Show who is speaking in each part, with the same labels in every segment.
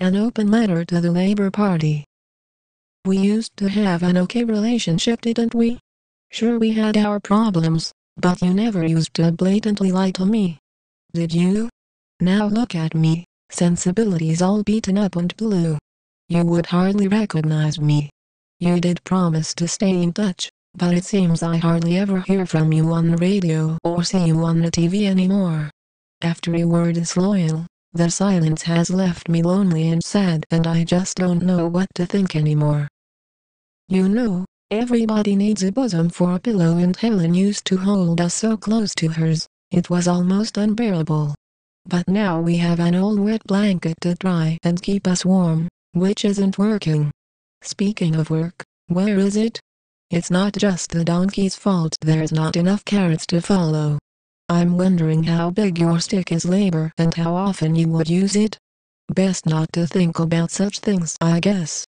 Speaker 1: an open letter to the Labour Party. We used to have an okay relationship, didn't we? Sure, we had our problems, but you never used to blatantly lie to me. Did you? Now look at me, sensibilities all beaten up and blue. You would hardly recognize me. You did promise to stay in touch, but it seems I hardly ever hear from you on the radio or see you on the TV anymore. After you were disloyal, the silence has left me lonely and sad, and I just don't know what to think anymore. You know, everybody needs a bosom for a pillow, and Helen used to hold us so close to hers, it was almost unbearable. But now we have an old wet blanket to dry and keep us warm, which isn't working. Speaking of work, where is it? It's not just the donkey's fault there's not enough carrots to follow. I'm wondering how big your stick is, Labor, and how often you would use it. Best not to think about such things, I guess.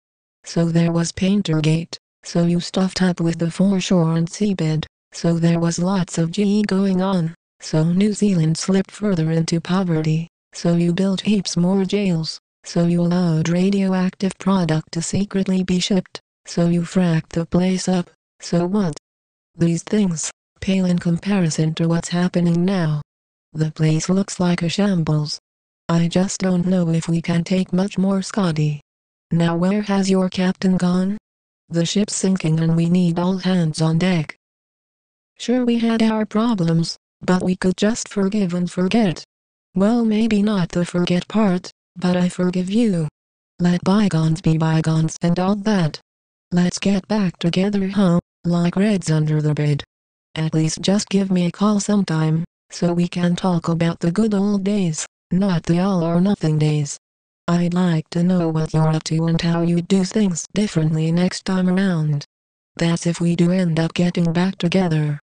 Speaker 1: So there was Paintergate, so you stuffed up with the foreshore and seabed, so there was lots of GE going on, so New Zealand slipped further into poverty, so you built heaps more jails, so you allowed radioactive product to secretly be shipped, so you fracked the place up, so what? These things pale in comparison to what's happening now. The place looks like a shambles. I just don't know if we can take much more, Scotty. Now where has your captain gone? The ship's sinking and we need all hands on deck. Sure, we had our problems, but we could just forgive and forget. Well, maybe not the forget part, but I forgive you. Let bygones be bygones and all that. Let's get back together, huh? Like reds under the bed. At least just give me a call sometime, so we can talk about the good old days, not the all or nothing days. I'd like to know what you're up to and how you do things differently next time around. That's if we do end up getting back together.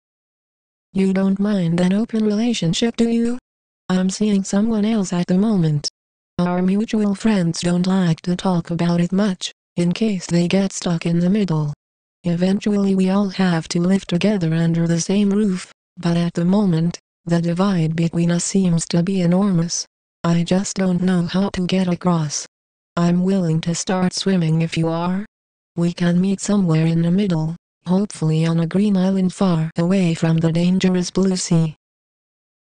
Speaker 1: You don't mind an open relationship, do you? I'm seeing someone else at the moment. Our mutual friends don't like to talk about it much, in case they get stuck in the middle. Eventually we all have to live together under the same roof, but at the moment, the divide between us seems to be enormous. I just don't know how to get across. I'm willing to start swimming if you are. We can meet somewhere in the middle, hopefully on a green island far away from the dangerous blue sea.